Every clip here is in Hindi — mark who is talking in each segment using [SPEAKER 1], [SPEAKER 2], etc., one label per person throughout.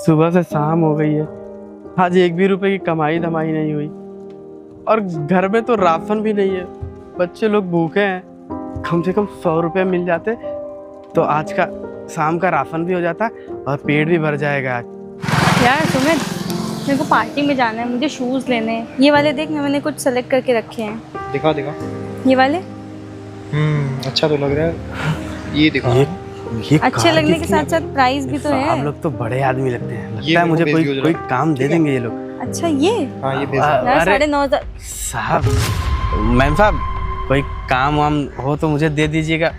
[SPEAKER 1] सुबह से शाम हो गई है, आज 1 भी रुपए की कमाई धमाई नहीं हुई और घर में तो राशन भी नहीं है। बच्चे लोग भूखे हैं, कम से कम 100 रुपये मिल जाते तो आज का शाम का राशन भी हो जाता और पेट भी भर जाएगा आज।
[SPEAKER 2] यार सुमित, मेरे को पार्टी में जाना है, मुझे शूज़ लेने हैं। ये वाले देख, मैंने कुछ सेलेक्ट करके रखे हैं।
[SPEAKER 3] दिखा दिखा।
[SPEAKER 2] ये वाले
[SPEAKER 3] अच्छा तो लग रहा है। ये दिखा।
[SPEAKER 1] ये
[SPEAKER 2] अच्छे लगने के साथ साथ प्राइस भी तो है।
[SPEAKER 1] आप लोग तो बड़े आदमी लगते हैं,
[SPEAKER 3] ये
[SPEAKER 1] लगता है मुझे
[SPEAKER 3] भेज दो
[SPEAKER 1] कोई
[SPEAKER 3] जरा।
[SPEAKER 1] काम दे देंगे ये लोग।
[SPEAKER 2] अच्छा ये
[SPEAKER 3] हाँ ये भेज।
[SPEAKER 2] यार 9,500।
[SPEAKER 1] साहब, मैम साहब कोई काम वाम हो तो मुझे दे दीजिएगा।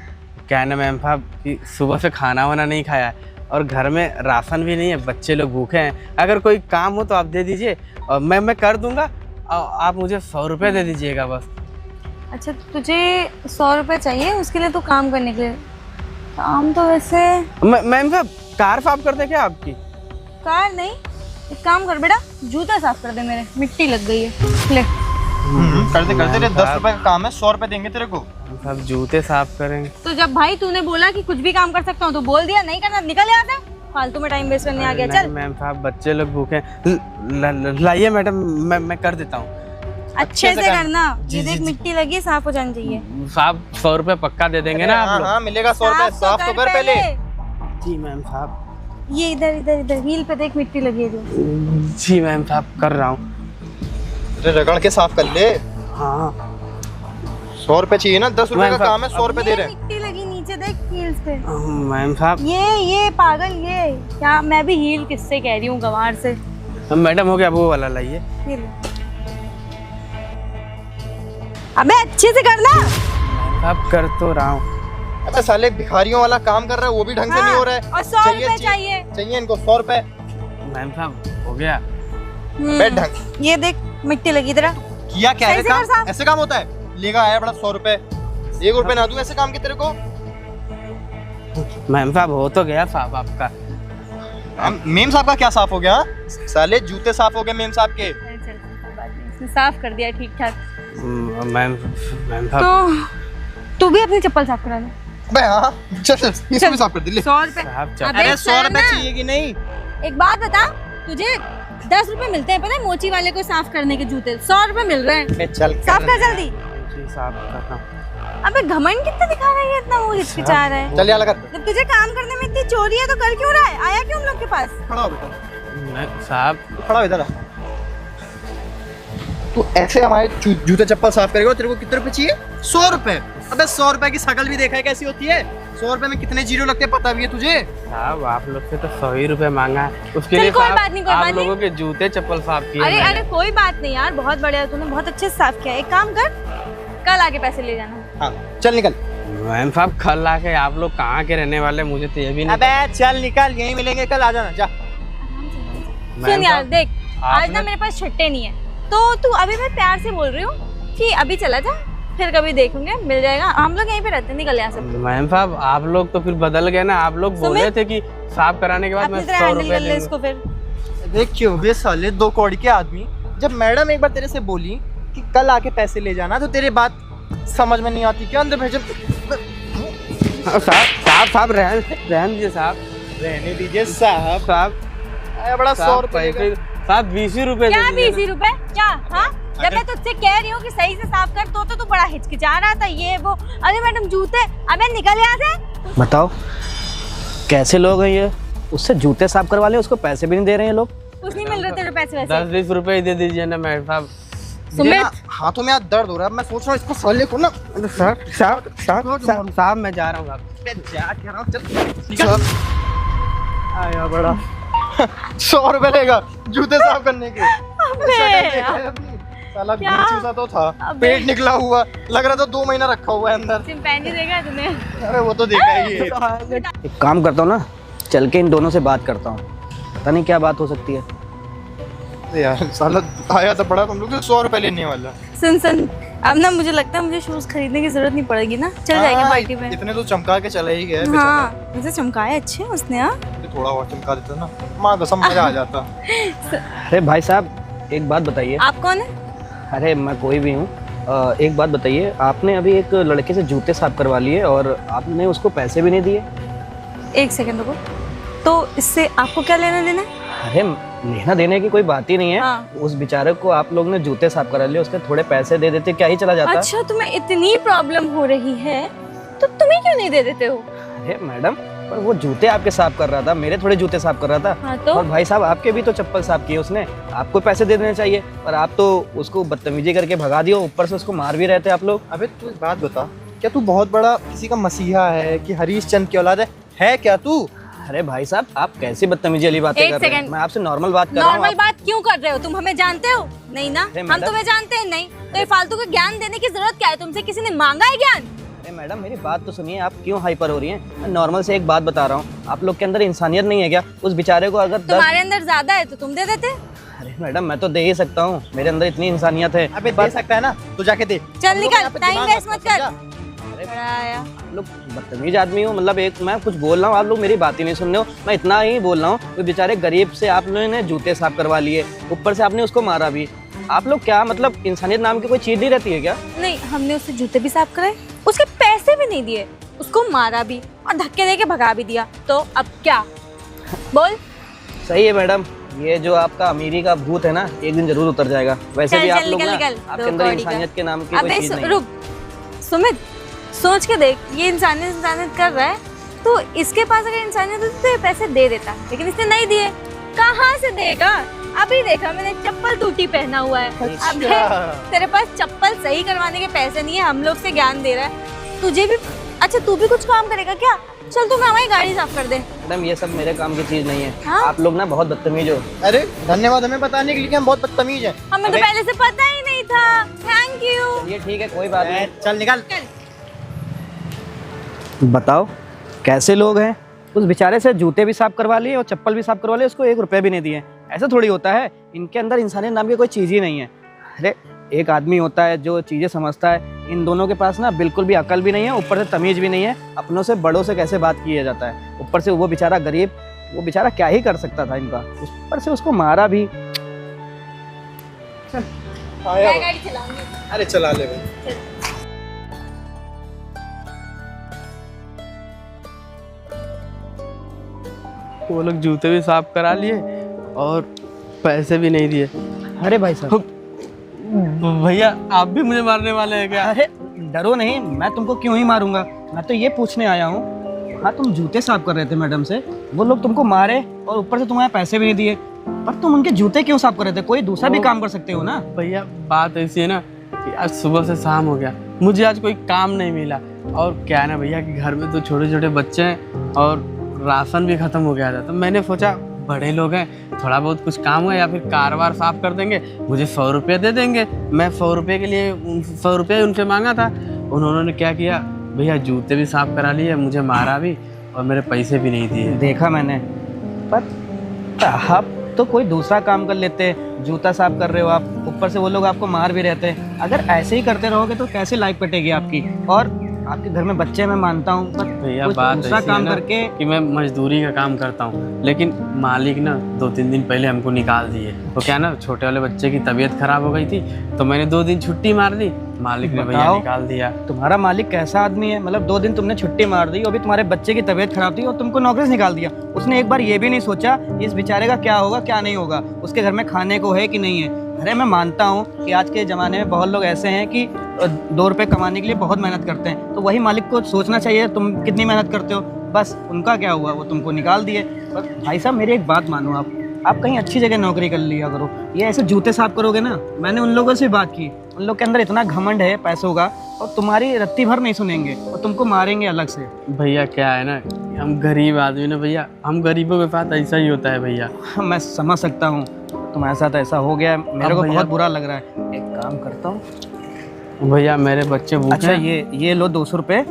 [SPEAKER 1] क्या है ना मैम साहब कि सुबह से खाना वाना नहीं खाया है और घर में राशन भी नहीं है, बच्चे लोग भूखे हैं। अगर कोई काम हो तो आप दे दीजिए और मैं कर दूंगा। आप मुझे 100 रुपये दे दीजिएगा बस।
[SPEAKER 2] अच्छा तुझे 100 रुपये चाहिए उसके लिए, तो काम करने के लिए? काम तो वैसे
[SPEAKER 1] मैम साहब कार साफ कर दे क्या आपकी?
[SPEAKER 2] कार नहीं, एक काम कर बेटा, जूता साफ कर दे मेरे, मिट्टी लग गई है। ले
[SPEAKER 3] कर दे 10 रुपए का काम है, 100 रुपए देंगे तेरे को।
[SPEAKER 1] साहब जूते साफ करेंगे
[SPEAKER 2] तो जब भाई तूने बोला कि कुछ भी काम कर सकता हूँ तो बोल दिया, नहीं करना निकल यहाँ से, फालतू में टाइम वेस्ट करने आ गया। चल
[SPEAKER 1] मैम साहब बच्चे लोग भूखे हैं, लाइए मैडम, मैं कर देता हूँ।
[SPEAKER 2] अच्छे से करना।
[SPEAKER 1] जी,
[SPEAKER 2] ये देख
[SPEAKER 1] जी,
[SPEAKER 2] मिट्टी लगी है, साफ हो जानी चाहिए।
[SPEAKER 1] साहब 100 रुपये पक्का दे देंगे ना आप लोग?
[SPEAKER 3] हाँ मिलेगा 100 रुपए। साफ तो कर पहले।
[SPEAKER 1] जी मैम साहब।
[SPEAKER 2] ये इधर इधर इधर हील पे देख मिट्टी लगी है जो।
[SPEAKER 1] जी मैम साहब कर रहा हूँ।
[SPEAKER 3] अरे रगड़ के साफ कर ले।
[SPEAKER 1] हाँ
[SPEAKER 3] 100 रुपए चाहिए ना, 10 रुपए का काम है, 100 रुपए दे रहे हैं।
[SPEAKER 2] मिट्टी लगी नीचे देख हील्स पे।
[SPEAKER 1] मैम साहब
[SPEAKER 2] ये पागल, ये क्या, मैं भी हील किससे कह रही हूँ, गंवार से।
[SPEAKER 1] मैडम हो गया, वो वाला लाइए।
[SPEAKER 2] ये ले। अबे अच्छे से करना।
[SPEAKER 1] साहब कर तो रहा हूँ।
[SPEAKER 3] अबे साले भिखारियों वाला काम कर रहा है, वो भी ढंग से नहीं हो रहा है।
[SPEAKER 2] और 100 रुपए
[SPEAKER 3] चाहिए इनको 100 रुपए।
[SPEAKER 1] मैम साहब हो गया।
[SPEAKER 3] बैठ ढंग।
[SPEAKER 2] ये देख मिट्टी लगी इधर।
[SPEAKER 3] किया क्या है
[SPEAKER 2] सही से कर
[SPEAKER 3] काम?
[SPEAKER 2] साहब।
[SPEAKER 3] ऐसे काम होता है? लेगा आया बड़ा 100 रुपए, 1 रुपए ना दूं ऐसे काम के तेरे को?
[SPEAKER 1] मैम साहब हो तो गया साहब आपका।
[SPEAKER 3] मेम साहब का क्या साफ हो गया? साले जूते साफ हो गए मेम साहब के।
[SPEAKER 2] इसने साफ कर दिया ठीक ठाक।
[SPEAKER 1] मैम साहब
[SPEAKER 2] तो तू भी अपनी चप्पल साफ करा ले।
[SPEAKER 3] अबे हाँ चल इसको भी साफ कर दे ले।
[SPEAKER 2] 100 रुपए।
[SPEAKER 1] साहब
[SPEAKER 2] अबे
[SPEAKER 3] अरे 100 रुपए
[SPEAKER 2] ना।
[SPEAKER 3] चाहिए कि नहीं?
[SPEAKER 2] एक बात बता, तुझे 10 रुपए मिलते हैं पता है मोची वाले को साफ करने के जूते, 100 रुपए मिल रहे हैं।
[SPEAKER 3] चल
[SPEAKER 2] साफ कर जल्दी।
[SPEAKER 1] जी साहब कर रहा हूँ।
[SPEAKER 2] अबे घमंड कितना दिखा रहा है, इतना वो हिचकिचा रहा है।
[SPEAKER 3] चल यहाँ लगा।
[SPEAKER 2] जब तुझे काम करने में इतनी चोरी है तो कर क्यों रहा है? आया क्यों हम लोग के पास?
[SPEAKER 3] खड़ा हो बेटा,
[SPEAKER 1] साहब
[SPEAKER 3] खड़ा हो इधर आ। तू ऐसे हमारे जूते चप्पल साफ करेगा, तेरे को कितने रुपए चाहिए? 100 रुपए। अबे 100 रुपए की शकल भी देखा है कैसी होती है? 100 रुपए में कितने जीरो लगते हैं पता भी है तुझे?
[SPEAKER 1] साहब आप लोग से तो 100 ही रुपए मांगा है, उसके
[SPEAKER 2] चल,
[SPEAKER 1] लिए
[SPEAKER 2] कोई
[SPEAKER 1] साहब
[SPEAKER 2] बात नहीं, कोई
[SPEAKER 1] आप
[SPEAKER 2] बात
[SPEAKER 1] लोगों के जूते चप्पल साफ किए
[SPEAKER 2] अरे
[SPEAKER 1] मैंने।
[SPEAKER 2] अरे कोई बात नहीं यार, बहुत बढ़िया, तूने बहुत अच्छे से साफ किया। एक काम कर, कल आके पैसे ले जाना।
[SPEAKER 3] हाँ चल निकल।
[SPEAKER 1] मैम साहब कल आके आप लोग कहाँ के रहने वाले, मुझे तो ये भी नहीं।
[SPEAKER 3] अबे चल निकल, यहीं मिलेंगे कल, आ जाना जा।
[SPEAKER 2] सुन यार देख, आज ना
[SPEAKER 1] आपने-
[SPEAKER 2] मेरे पास छुट्टे नहीं है, तो तू अभी मैं प्यार से बोल रही हूँ कि अभी चला जा, फिर कभी देखेंगे, मिल जाएगा। हम लोग यहीं पे रहते हैं, निकल यहाँ से।
[SPEAKER 1] मैम साहब आप लोग तो फिर बदल गए ना, आप लोग बोले थे कि साफ कराने के बाद
[SPEAKER 2] अपनी
[SPEAKER 1] मैं
[SPEAKER 2] तरह
[SPEAKER 1] 100
[SPEAKER 2] हैंडल
[SPEAKER 1] रुपए
[SPEAKER 2] कर ले
[SPEAKER 1] दूंगा।
[SPEAKER 2] इसको फिर।
[SPEAKER 3] देख क्यों बे साले 2 कौड़ी के आदमी, जब मैडम एक बार तेरे से बोली कि कल आके पैसे ले जाना तो तेरे बात समझ में नहीं आती क्या? अंदर भेजो।
[SPEAKER 1] साहब रहने दीजिए साहब,
[SPEAKER 3] रहने दीजिए साहब।
[SPEAKER 1] साहब
[SPEAKER 3] आया बड़ा 100 रुपए का।
[SPEAKER 1] साहब 20 ही रुपए
[SPEAKER 2] क्या
[SPEAKER 1] दे दीजिए
[SPEAKER 2] 20 रुपए? क्या? हाँ जब मैं तुझसे कह रही हूँ कि सही से साफ कर, तो तू बड़ा हिचकिचा रहा था, ये वो। अरे मैडम जूते, अबे निकल यहाँ से।
[SPEAKER 4] बताओ कैसे लोग हैं ये? उससे जूते साफ करवा ले, उसको पैसे भी नहीं दे रहे हैं लोग।
[SPEAKER 2] कुछ नहीं मिल रहे तेरे पैसे वैसे।
[SPEAKER 1] 10-20 रुपए ही दे दीजिए ना मैडम साहब।
[SPEAKER 2] सुमित,
[SPEAKER 3] हाथों में आज दर्द हो रहा है, मैं सोच रहा हूँ इसको साले को ना।
[SPEAKER 1] साहब मैं जा रहा हूँ
[SPEAKER 3] आया बड़ा 100 रुपए लेगा जूते साफ करने के। साला
[SPEAKER 2] क्या?
[SPEAKER 3] गुच्ची सा तो था,
[SPEAKER 2] अबे।
[SPEAKER 3] पेट निकला हुआ, लग रहा था 2 महीना रखा हुआ है अंदर।
[SPEAKER 2] चिंपैंजी देखा है तूने?
[SPEAKER 3] अरे वो तो देखा ही है।
[SPEAKER 4] एक काम करता हूँ ना, चल के इन दोनों से बात करता हूँ, पता नहीं क्या बात हो सकती है।
[SPEAKER 3] यार साला आया तो बड़ा, तुम लोग 100 रुपए लेने वाला।
[SPEAKER 2] सुन, अब ना मुझे लगता है मुझे शूज खरीदने की जरूरत नहीं पड़ेगी ना, चल जाएंगे पार्टी में।
[SPEAKER 3] इतने तो चमका के चला ही गया।
[SPEAKER 2] हाँ मुझे चमकाए अच्छे उसने। हाँ
[SPEAKER 3] थोड़ा और चमका देता ना, माँ कसम मजा आ जाता।
[SPEAKER 4] अरे भाई साहब एक बात बताइए।
[SPEAKER 2] आप कौन है?
[SPEAKER 4] अरे मैं कोई भी हूँ। एक बात बताइए, आपने अभी एक लड़के से जूते साफ करवा लिए और आपने उसको पैसे भी नहीं दिए।
[SPEAKER 2] एक सेकंड रुको, तो इससे आपको क्या लेना देना है?
[SPEAKER 4] अरे लेना देने की कोई बात ही नहीं है।
[SPEAKER 2] हाँ।
[SPEAKER 4] उस बेचारे को आप लोग ने जूते साफ करा लिए, उसके थोड़े पैसे दे देते क्या ही चला जाता।
[SPEAKER 2] अच्छा तुम्हें इतनी प्रॉब्लम हो रही है तो तुम्हें क्यों नहीं दे देते हो?
[SPEAKER 4] अरे मैडम, पर वो जूते आपके साफ कर रहा था, मेरे थोड़े जूते साफ कर रहा था।
[SPEAKER 2] हाँ तो
[SPEAKER 4] और भाई साहब आपके भी तो चप्पल साफ किए उसने, आपको पैसे दे देने चाहिए, पर आप तो उसको बदतमीजी करके भगा दियो, ऊपर से उसको मार भी रहे थे आप लोग।
[SPEAKER 3] अबे तू एक बात बता, क्या तू बहुत बड़ा किसी का मसीहा है कि हरीश चंद की औलाद है क्या तू?
[SPEAKER 4] अरे भाई साहब, आप कैसी बदतमीजी वाली बातें
[SPEAKER 2] एक
[SPEAKER 4] कर रहे हैं?
[SPEAKER 2] सेकंड।
[SPEAKER 4] मैं आपसे नॉर्मल बात कर रहा हूँ।
[SPEAKER 2] नॉर्मल बात क्यों कर रहे हो? तुम हमें जानते हो नहीं ना?
[SPEAKER 4] अरे
[SPEAKER 2] हम
[SPEAKER 4] मैडम।
[SPEAKER 2] तुम्हें जानते हैं नहीं, तो ये फालतू का ज्ञान देने की जरूरत क्या है? तुमसे किसी ने मांगा है ज्ञान?
[SPEAKER 4] अरे मैडम, मेरी बात तो सुनिए, आप क्यों हाइपर हो रही हैं? मैं नॉर्मल से एक बात बता रहा हूँ, आप लोग के अंदर इंसानियत नहीं है क्या? उस बेचारे को अगर 10...
[SPEAKER 2] तुम्हारे अंदर ज्यादा है तो तुम दे देते।
[SPEAKER 4] अरे मैडम, मैं तो दे ही सकता हूँ, मेरे अंदर इतनी इंसानियत है।
[SPEAKER 3] अबे दे सकता है ना, तो जाके दे।
[SPEAKER 2] चल
[SPEAKER 3] हम लोग
[SPEAKER 2] निकल,
[SPEAKER 3] यहाँ पे
[SPEAKER 2] टाइम
[SPEAKER 3] दिमाग
[SPEAKER 2] वेस्ट
[SPEAKER 3] मत
[SPEAKER 2] मत कर।
[SPEAKER 3] समझा।
[SPEAKER 2] बड़ा आया।
[SPEAKER 4] आप लोग बदतमीज आदमी हो, मतलब एक मैं कुछ बोल रहा हूँ, आप लोग मेरी बात ही नहीं सुन रहे हो। मैं इतना ही बोल रहा हूँ, तो बेचारे गरीब से आप लोगों ने जूते साफ करवा लिए, ऊपर से आपने उसको मारा भी। आप लोग क्या मतलब इंसानियत नाम की कोई चीज नहीं रहती है क्या?
[SPEAKER 2] नहीं, हमने उससे जूते भी साफ कराए, उसके पैसे भी नहीं दिए, उसको मारा भी और धक्के देके भगा भी दिया, तो अब क्या? बोल।
[SPEAKER 4] सही है मैडम, ये जो आपका अमीरी का भूत है ना, एक दिन जरूर उतर जाएगा। वैसे
[SPEAKER 2] चल,
[SPEAKER 4] भी आप
[SPEAKER 2] चल,
[SPEAKER 4] लोग
[SPEAKER 2] निकल,
[SPEAKER 4] ना,
[SPEAKER 2] निकल,
[SPEAKER 4] आपके
[SPEAKER 2] दो
[SPEAKER 4] अंदर
[SPEAKER 2] कौड़ी का।
[SPEAKER 4] इंसानियत के नाम की कोई
[SPEAKER 2] अबे
[SPEAKER 4] चीज नहीं है।
[SPEAKER 2] रुक, सुमित, सोच के देख, ये इंसानियत कर रहा है, तो इसके पास अगर इंसानियत होती तो ये पैसे दे देता, लेकिन इसने नहीं दिए। कहाँ से देगा? अभी देखा मैंने, चप्पल टूटी पहना हुआ है। अबे तेरे पास चप्पल सही करवाने के पैसे नहीं है, हम लोग से ज्ञान दे रहा है। तुझे भी अच्छा, तू भी कुछ काम करेगा क्या? चल तू हमारी गाड़ी साफ कर दे।
[SPEAKER 4] मैडम, ये सब मेरे काम की चीज नहीं है।
[SPEAKER 2] हाँ?
[SPEAKER 4] आप लोग ना बहुत बदतमीज हो।
[SPEAKER 3] अरे धन्यवाद हमें बताने के लिए कि हम बहुत बदतमीज हैं।
[SPEAKER 2] हमें तो पहले से पता ही नहीं था। Thank you.
[SPEAKER 4] ये ठीक है, कोई बात नहीं।
[SPEAKER 3] चल निकल।
[SPEAKER 4] बताओ कैसे लोग हैं, उस बेचारे से जूते भी साफ करवा लिए और चप्पल भी साफ करवा लिए, उसको 1 रुपए भी नहीं दिए। ऐसा थोड़ी होता है, इनके अंदर इंसानियत नाम की कोई चीज़ ही नहीं है। अरे एक आदमी होता है जो चीज़ें समझता है, इन दोनों के पास ना बिल्कुल भी अकल भी नहीं है, ऊपर से तमीज़ भी नहीं है। अपनों से बड़ों से कैसे बात किया जाता है, ऊपर से वो बेचारा गरीब, वो बेचारा क्या ही कर सकता था इनका, ऊपर से उसको मारा भी।
[SPEAKER 2] मैं गाड़ी चलाऊंगी।
[SPEAKER 3] अरे चला ले भाई।
[SPEAKER 1] वो लोग जूते भी साफ करा लिए और पैसे भी नहीं दिए।
[SPEAKER 4] अरे भाई साहब,
[SPEAKER 1] भैया आप भी मुझे मारने वाले हैं क्या?
[SPEAKER 4] अरे डरो नहीं, मैं तुमको क्यों ही मारूंगा। मैं तो ये पूछने आया हूँ, हाँ तुम जूते साफ कर रहे थे मैडम से, वो लोग तुमको मारे और ऊपर से तुम्हारे पैसे भी नहीं दिए, पर तुम उनके जूते क्यों साफ कर रहे थे? कोई दूसरा भी काम कर सकते हो ना।
[SPEAKER 1] भैया बात ऐसी है ना कि आज सुबह से शाम हो गया, मुझे आज कोई काम नहीं मिला, और क्या है ना भैया कि घर में तो छोटे छोटे बच्चे हैं और राशन भी ख़त्म हो गया था, तो मैंने सोचा बड़े लोग हैं, थोड़ा बहुत कुछ काम हुआ या फिर कार वार साफ कर देंगे, मुझे 100 रुपये दे देंगे। मैं 100 रुपये के लिए 100 रुपये उनसे मांगा था, उन्होंने क्या किया भैया, जूते भी साफ करा लिए, मुझे मारा भी और मेरे पैसे भी नहीं दिए।
[SPEAKER 4] देखा मैंने, पर आप तो कोई दूसरा काम कर लेते, जूता साफ कर रहे हो आप, ऊपर से वो लोग आपको मार भी रहते। अगर ऐसे ही करते रहोगे तो कैसे लाइफ कटेगी आपकी? और आपके घर में बच्चे मैं मानता हूँ, पर
[SPEAKER 1] भैया
[SPEAKER 4] कोई
[SPEAKER 1] बात
[SPEAKER 4] दूसरा
[SPEAKER 1] ऐसी है
[SPEAKER 4] काम
[SPEAKER 1] ना
[SPEAKER 4] करके
[SPEAKER 1] कि मैं मजदूरी का काम करता हूँ, लेकिन मालिक ना 2-3 दिन पहले हमको निकाल दिए। तो क्या ना छोटे वाले बच्चे की तबीयत खराब हो गई थी, तो मैंने 2 दिन छुट्टी मार दी, मालिक ने भैया
[SPEAKER 4] बताओ,
[SPEAKER 1] निकाल दिया।
[SPEAKER 4] तुम्हारा मालिक कैसा आदमी है? मतलब 2 दिन तुमने छुट्टी मार दी, अभी तुम्हारे बच्चे की तबीयत खराब थी और तुमको नौकरी से निकाल दिया। उसने एक बार ये भी नहीं सोचा इस बेचारे का क्या होगा क्या नहीं होगा, उसके घर में खाने को है कि नहीं है। अरे मैं मानता हूँ कि आज के ज़माने में बहुत लोग ऐसे हैं कि 2 रुपये कमाने के लिए बहुत मेहनत करते हैं, तो वही मालिक को सोचना चाहिए तुम कितनी मेहनत करते हो। बस उनका क्या हुआ, वो तुमको निकाल दिए। बस भाई साहब मेरी एक बात मानो, आप कहीं अच्छी जगह नौकरी कर लिया करो, ये ऐसे जूते साफ करोगे ना। मैंने उन लोगों से बात की, उन लोग के अंदर इतना घमंड है पैसों का, और तुम्हारी रत्ती भर नहीं सुनेंगे और तुमको मारेंगे अलग से।
[SPEAKER 1] भैया क्या है ना, हम गरीब आदमी ना भैया, हम गरीबों के साथ ऐसा ही होता है भैया।
[SPEAKER 4] मैं समझ सकता हूँ तुम्हारे साथ ऐसा हो गया, मेरे को
[SPEAKER 1] भैया-
[SPEAKER 4] बहुत बुरा लग रहा है। एक काम करता हूँ,
[SPEAKER 1] भैया मेरे बच्चे भूखे
[SPEAKER 4] अच्छा
[SPEAKER 1] हैं।
[SPEAKER 4] ये लो 200 रुपये,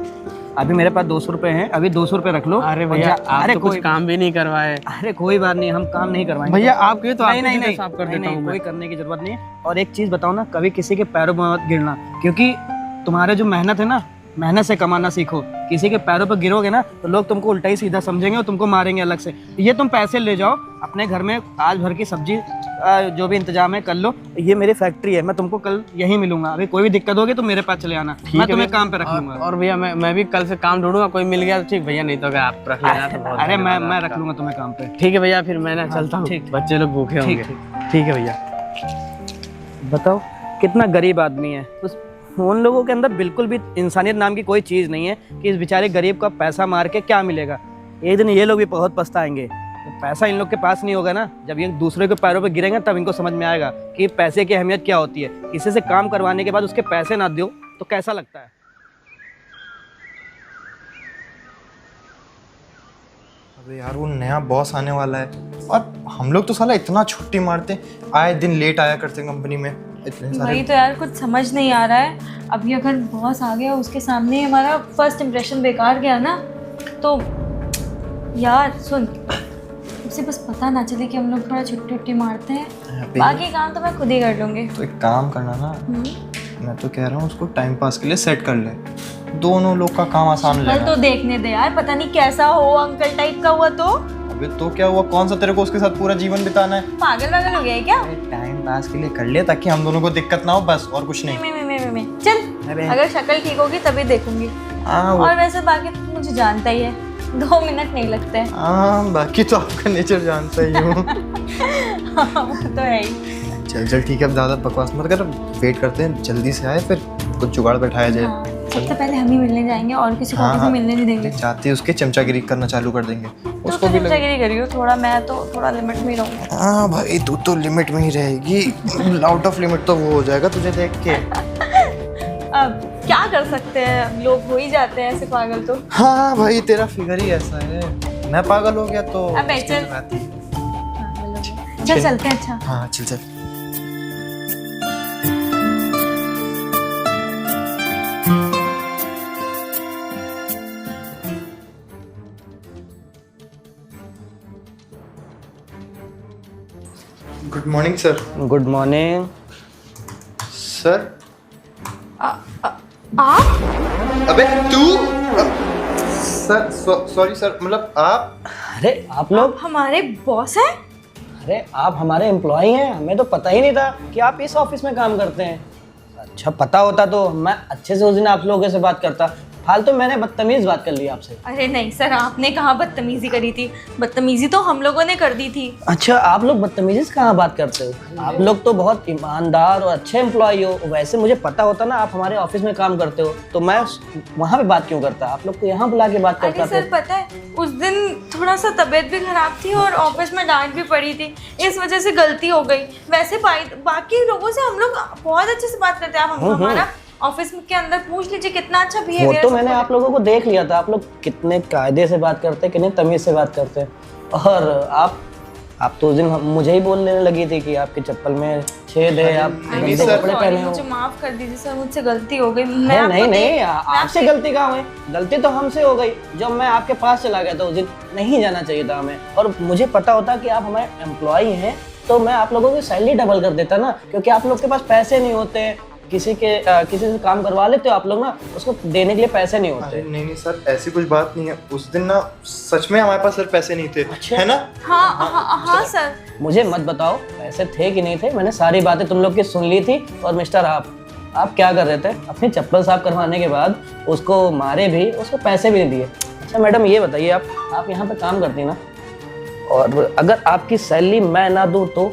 [SPEAKER 4] अभी मेरे पास 200 रुपये हैं, अभी 200 रुपये रख लो।
[SPEAKER 1] अरे
[SPEAKER 4] और
[SPEAKER 1] भैया आप
[SPEAKER 4] अरे
[SPEAKER 1] तो
[SPEAKER 4] कोई
[SPEAKER 1] कुछ काम भी नहीं करवाए।
[SPEAKER 4] अरे कोई बात नहीं, हम काम नहीं करवाएंगे
[SPEAKER 1] भैया आपके लिए तो
[SPEAKER 4] नहीं
[SPEAKER 1] आपके
[SPEAKER 4] नहीं
[SPEAKER 1] जूते
[SPEAKER 4] नहीं
[SPEAKER 1] साफ कर
[SPEAKER 4] नहीं,
[SPEAKER 1] देता
[SPEAKER 4] नहीं,
[SPEAKER 1] हूँ
[SPEAKER 4] कोई
[SPEAKER 1] मैं।
[SPEAKER 4] करने की जरूरत नहीं है। और एक चीज़ बताओ ना, कभी किसी के पैरों पर मत गिरना, क्योंकि तुम्हारे जो मेहनत है ना, मेहनत से कमाना सीखो। किसी के पैरों पर गिरोगे ना तो लोग तुमको उल्टा ही सीधा समझेंगे और तुमको मारेंगे अलग से। ये तुम पैसे ले जाओ अपने घर में, आज भर की सब्जी जो भी इंतजाम है कर लो। ये मेरी फैक्ट्री है, मैं तुमको कल यहीं मिलूंगा। अभी कोई भी दिक्कत होगी तो मेरे पास चले आना, मैं तुम्हें काम पे रख लूंगा।
[SPEAKER 1] और भैया मैं भी कल से काम ढूंढूंगा, कोई मिल गया तो ठीक भैया, नहीं तो अगर आप रख लेना तो बहुत
[SPEAKER 4] अरे
[SPEAKER 1] धन्यवाद
[SPEAKER 4] मैं
[SPEAKER 1] आपका।
[SPEAKER 4] रख लूंगा तुम्हें काम पे।
[SPEAKER 1] ठीक है भैया, फिर मैं ना चलता हूँ,
[SPEAKER 4] ठीक।
[SPEAKER 1] बच्चे लोग भूखे होंगे। ठीक है भैया।
[SPEAKER 4] बताओ कितना गरीब आदमी है, उन लोगों के अंदर बिल्कुल भी इंसानियत नाम की कोई चीज़ नहीं है कि इस बेचारे गरीब का पैसा मार के क्या मिलेगा। एक दिन ये लोग भी बहुत पछताएंगे। तो पैसा इन लोग के पास नहीं होगा ना, जब ये दूसरे के पैरों पे गिरेंगे तब इनको समझ में आएगा कि पैसे की अहमियत क्या होती है। किसी से काम करवाने के बाद उसके पैसे ना दो तो कैसा लगता है।
[SPEAKER 3] अबे यार वो नया बॉस आने वाला है और हम लोग तो साला इतना छुट्टी मारते हैं, आए दिन लेट आया करते कंपनी में, इतने सारे।
[SPEAKER 2] वही तो यार, कुछ समझ नहीं आ रहा है। अभी अगर बॉस आ गया उसके सामने हमारा फर्स्ट इम्प्रेशन बेकार गया ना, तो यार सुन, उसे बस पता ना चले कि हम लोग थोड़ा छुट्टी मारते हैं,
[SPEAKER 3] अबे
[SPEAKER 2] बाकी काम तो मैं खुद ही कर लूंगी।
[SPEAKER 3] तो एक काम करना ना, मैं तो कह रहा हूँ उसको टाइम पास के लिए सेट कर ले, दोनों लोग का काम आसान हो
[SPEAKER 2] कल
[SPEAKER 3] जाएगा।
[SPEAKER 2] तो देखने दे यार, पता नहीं कैसा हो, अंकल टाइप का हुआ तो
[SPEAKER 3] अबे तो क्या हुआ, कौन सा तेरे को उसके साथ पूरा जीवन बिताना है?
[SPEAKER 2] पागल वागल हो गया है क्या?
[SPEAKER 3] टाइम पास के लिए कर ले ताकि हम दोनों को दिक्कत ना हो, बस और कुछ नहीं।
[SPEAKER 2] मैं चल,
[SPEAKER 3] अरे।
[SPEAKER 2] अगर शक्ल ठीक होगी तभी देखूंगी।
[SPEAKER 3] हाँ
[SPEAKER 2] और वैसे बाकी तो तू मुझे जानता ही है, 2 मिनट नहीं लगते हैं।
[SPEAKER 3] हाँ बाकी तो आपका नेचर जानता ही हूँ।
[SPEAKER 2] वो तो है ही।
[SPEAKER 3] चल चल ठीक है, अब ज़्यादा बकवास मत कर, वेट करते हैं जल्दी से आए, फिर कुछ जुगाड़ बैठाया जाए।
[SPEAKER 2] हाँ, सबसे पहले हम ही मिलने जाएंगे और किसी को किसी मिलने नहीं देंगे।
[SPEAKER 3] जाते ही उसके चमचागिरी करना चालू कर देंगे,
[SPEAKER 2] तो
[SPEAKER 3] उसको भी
[SPEAKER 2] चमचागिरी करियो थोड़ा, मैं तो थोड़ा लिमिट में ही रहूंगी।
[SPEAKER 3] हाँ भाई तू तो लिमिट में ही रहेगी, आउट ऑफ लिमिट तो वो हो जाएगा तुझे देख के।
[SPEAKER 2] अब क्या कर सकते हैं, लोग हो ही जाते हैं ऐसे पागल तो।
[SPEAKER 3] हाँ भाई तेरा फिगर ही ऐसा है, मैं पागल हो गया तो
[SPEAKER 2] अबे चल।
[SPEAKER 3] उसकी बात ही।
[SPEAKER 2] चल चलते हैं। अच्छा
[SPEAKER 3] हाँ चल चल। Good morning sir.
[SPEAKER 4] Good morning
[SPEAKER 3] sir
[SPEAKER 2] आप
[SPEAKER 3] अबे तू सर सॉरी सर, मतलब आप?
[SPEAKER 4] अरे आप लोग,
[SPEAKER 2] हमारे बॉस हैं?
[SPEAKER 4] अरे आप हमारे एम्प्लॉय हैं, हमें तो पता ही नहीं था कि आप इस ऑफिस में काम करते हैं। अच्छा पता होता तो मैं अच्छे से उस दिन आप लोगों से बात करता, फालतू मैंने बदतमीज बात कर ली आपसे।
[SPEAKER 2] अरे नहीं सर, आपने कहाँ बदतमीजी करी थी, बदतमीजी तो हम लोगों ने कर दी थी।
[SPEAKER 4] अच्छा आप लोग बदतमीजी से कहाँ बात करते हो, आप लोग तो बहुत ईमानदार और अच्छे एम्प्लॉय हो। वैसे मुझे पता होता ना आप हमारे ऑफिस में काम करते हो तो मैं वहाँ पे बात क्यों करता, आप लोग को यहाँ बुला के बात करता।
[SPEAKER 2] अरे सर पता है, उस दिन थोड़ा सा तबीयत भी खराब थी और ऑफिस में डांट भी पड़ी थी, इस वजह से गलती हो गई। वैसे बाकी लोगों से हम लोग बहुत अच्छे से बात करते हैं। आप हमारा ऑफिस के अंदर पूछ लीजिए, कितना अच्छा
[SPEAKER 4] वो
[SPEAKER 2] बिहेवियर।
[SPEAKER 4] तो मैंने आप लोगों को देख लिया था, आप लोग कितने कायदे से बात करते हैं, कितने तमीज से बात करते हैं। और आप तो उस दिन मुझे ही बोलने लगी थी कि आपके चप्पल में छेद है, आप गंदे कपड़े पहने हो।
[SPEAKER 2] मुझे माफ कर दीजिए सर, मुझसे गलती हो गई।
[SPEAKER 4] नहीं नहीं, आपसे गलती कहाँ हुई, गलती तो हमसे हो गई। जब मैं आपके पास चला गया था उस दिन, नहीं जाना चाहिए था हमें। और मुझे पता होता कि आप हमारे एम्प्लॉय हैं तो मैं आप लोगों की सैलरी डबल कर देता ना, क्योंकि आप लोग के पास पैसे नहीं होते। किसी से काम करवा लेते हो आप लोग ना, उसको देने के लिए पैसे नहीं होते।
[SPEAKER 3] अरे नहीं नहीं सर, ऐसी कुछ बात नहीं है। उस दिन ना सच में हमारे पास सर पैसे नहीं थे।
[SPEAKER 4] अच्छा।
[SPEAKER 3] है ना?
[SPEAKER 2] हाँ सर।
[SPEAKER 4] मुझे मत बताओ पैसे थे कि नहीं थे, मैंने सारी बातें तुम लोग की सुन ली थी। और मिस्टर आप क्या कर रहे थे, अपनी चप्पल साफ करवाने के बाद उसको मारे भी, उसको पैसे भी नहीं दिए। अच्छा मैडम ये बताइए, आप यहाँ पे काम करती ना, और अगर आपकी सैलरी मैं ना दूँ तो?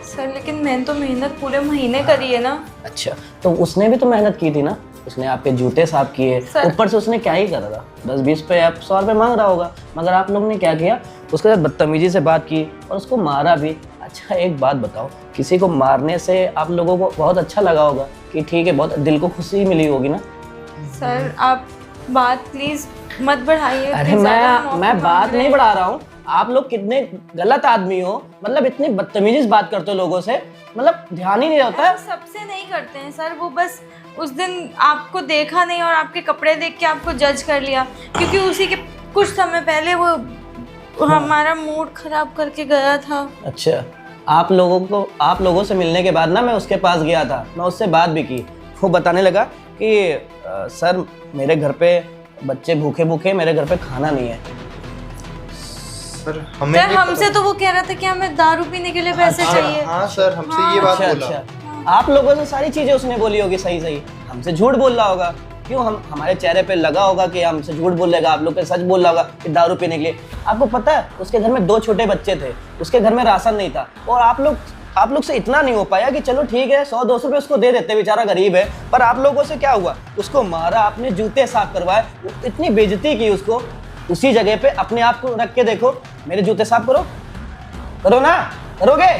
[SPEAKER 2] सर लेकिन मैंने तो मेहनत पूरे महीने करी है ना।
[SPEAKER 4] अच्छा तो उसने भी तो मेहनत की थी ना, उसने आपके जूते साफ किए, ऊपर से उसने क्या ही करा था, 10-20 पे आप 100 रुपये मांग रहा होगा। मगर आप लोग ने क्या किया, उसके साथ बदतमीजी से बात की और उसको मारा भी। अच्छा एक बात बताओ, किसी को मारने से आप लोगों को बहुत अच्छा लगा होगा कि ठीक है, बहुत दिल को खुशी मिली होगी ना?
[SPEAKER 2] सर आप बात प्लीज मत बढ़ाइए।
[SPEAKER 4] अरे मैं बात नहीं बढ़ा रहा हूँ, आप लोग कितने गलत आदमी हो, मतलब इतनी बदतमीजी से बात करते हो लोगों से, मतलब ध्यान ही नहीं होता है।
[SPEAKER 2] सबसे नहीं करते हैं सर, वो बस उस दिन आपको देखा नहीं और आपके कपड़े देख के आपको जज कर लिया, क्योंकि उसी के कुछ समय पहले वो हमारा मूड खराब करके गया था।
[SPEAKER 4] अच्छा आप लोगों से मिलने के बाद ना मैं उसके पास गया था, मैं उससे बात भी की। वो बताने लगा कि सर मेरे घर पे बच्चे भूखे भूखे, मेरे घर पे खाना नहीं है।
[SPEAKER 3] सर हमें
[SPEAKER 2] सर
[SPEAKER 3] नहीं
[SPEAKER 2] हमसे तो वो कह रहा था कि हमें दारू पीने के लिए पैसे चाहिए।
[SPEAKER 3] हाँ सर, हमसे ये बात
[SPEAKER 4] अच्छा
[SPEAKER 3] बोला।
[SPEAKER 4] अच्छा, आप लोगों से सारी चीजें उसने बोली होगी सही सही, हमसे झूठ बोल रहा होगा। क्यों, हम हमारे चेहरे पे लगा होगा कि हमसे झूठ बोलेगा, आप लोग पे सच बोल रहा होगा कि दारू पीने के लिए। आपको पता है उसके घर में 2 छोटे बच्चे थे, उसके घर में राशन नहीं था, और आप लोग से इतना नहीं हो पाया कि चलो ठीक है 100-200 रुपये उसको दे देते, बेचारा गरीब है। पर आप लोगों से क्या हुआ, उसको मारा, आपने जूते साफ करवाए, इतनी बेइज्जती की उसको। उसी जगह पे अपने आप को रख के देखो, मेरे जूते साफ करो ना, करोगे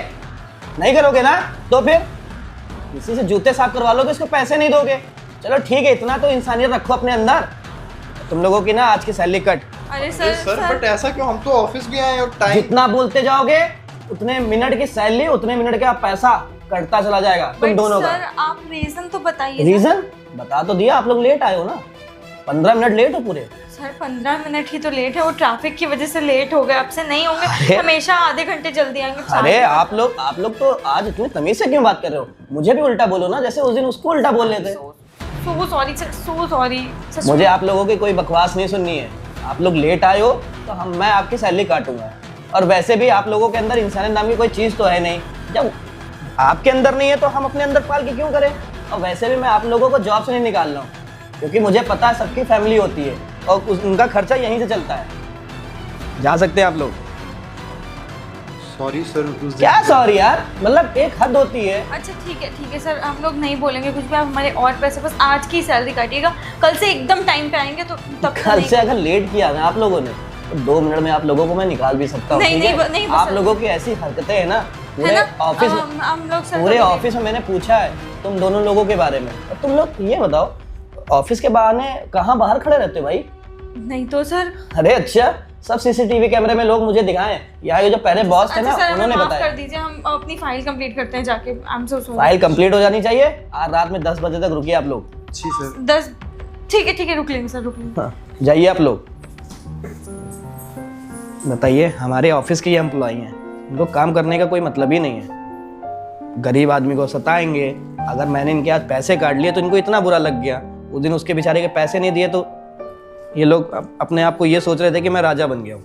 [SPEAKER 4] नहीं, करोगे ना, तो फिर किसी से जूते साफ करवा लोगे, उसको पैसे नहीं दोगे। चलो ठीक है, इतना तो इंसानियत रखो अपने अंदर। तुम लोगों की ना आज की सैलरी कट।
[SPEAKER 2] अरे
[SPEAKER 3] सर
[SPEAKER 2] सर
[SPEAKER 3] बट ऐसा क्यों, हम तो ऑफिस भी आए और टाइम।
[SPEAKER 4] जितना बोलते जाओगे उतने मिनट की सैलरी, उतने मिनट का पैसा कटता चला जाएगा तुम दोनों का।
[SPEAKER 2] सर आप रीजन तो बताइए।
[SPEAKER 4] रीजन बता तो दिया, आप लोग लेट आए हो ना, 15 मिनट लेट हो पूरे।
[SPEAKER 2] सर 15 मिनट ही तो लेट है, वो ट्रैफिक की वजह से लेट हो गए, अब से नहीं होंगे,
[SPEAKER 4] अरे!
[SPEAKER 2] हमेशा आधे घंटे जल्दी आएंगे।
[SPEAKER 4] अरे आप लोग तो आज इतनी तमीज से क्यों बात कर रहे हो? मुझे भी उल्टा बोलो ना, जैसे उस दिन उसको उल्टा बोल रहे थे।
[SPEAKER 2] So sorry sir, so sorry sir.
[SPEAKER 4] मुझे आप लोगों की कोई बकवास नहीं सुननी है। आप लोग लेट आए हो तो मैं आपकी सैलरी काटूंगा। और वैसे भी आप लोगों के अंदर इंसानियत नाम की कोई चीज़ तो है नहीं। जब आपके अंदर नहीं है तो हम अपने अंदर पाल के क्यों करें? और वैसे भी मैं आप लोगों को जॉब से नहीं निकाल रहा हूँ, क्योंकि मुझे पता है सबकी फैमिली होती है और उनका खर्चा यहीं से चलता है। जा सकते हैं आप लोग।
[SPEAKER 3] सॉरी सर, उस
[SPEAKER 4] क्या सॉरी यार, मतलब एक हद होती है।
[SPEAKER 2] अच्छा ठीक है सर, हम लोग नहीं बोलेंगे कुछ भी, आप हमारे और पैसे बस आज की सैलरी काटिएगा, कल से एकदम टाइम पे आएंगे तो तब
[SPEAKER 4] कल से अगर लेट किया ना आप लोगों ने तो 2 मिनट में आप लोगों को मैं निकाल भी सकता हूँ।
[SPEAKER 2] नहीं,
[SPEAKER 4] ठीक है?
[SPEAKER 2] नहीं, नहीं,
[SPEAKER 4] आप
[SPEAKER 2] सर।
[SPEAKER 4] लोगों की ऐसी हरकतें है ना,
[SPEAKER 2] है
[SPEAKER 4] पूरे
[SPEAKER 2] ना?
[SPEAKER 4] ऑफिस
[SPEAKER 2] हम लोग सर
[SPEAKER 4] पूरे
[SPEAKER 2] कभी-
[SPEAKER 4] ऑफिस में मैंने पूछा है तुम दोनों लोगों के बारे में। और तुम लोग ये बताओ, ऑफिस के बहाने कहाँ बाहर खड़े रहते हो भाई?
[SPEAKER 2] नहीं तो सर।
[SPEAKER 4] अरे अच्छा, सब सीसीटीवी कैमरे में लोग मुझे दिखाएं। यहाँ के जो पहले बॉस थे
[SPEAKER 2] अच्छा
[SPEAKER 4] ना,
[SPEAKER 2] सर, हमें
[SPEAKER 4] उन्होंने
[SPEAKER 2] माफ
[SPEAKER 4] बताया।
[SPEAKER 2] कर दीजिए, हम अपनी फाइल कंप्लीट करते हैं जाके। I am so sorry.
[SPEAKER 4] File complete हो जानी चाहिए। आज रात में 10 बजे तक रुकिए आप लोग।
[SPEAKER 3] जी सर।
[SPEAKER 2] 10 ठीक है रुक लेंगे सर, रुक लेंगे।
[SPEAKER 4] हाँ, जाइए आप लोग। बताइए, हमारे ऑफिस के ये एम्प्लॉई हैं, उनको काम करने का कोई मतलब ही नहीं है। गरीब आदमी को सताएंगे। अगर मैंने इनके आज पैसे काट लिए तो इनको इतना बुरा लग गया। उस दिन उसके बेचारे के पैसे नहीं दिए तो ये लोग अपने आप को ये सोच रहे थे कि मैं राजा बन गया हूँ।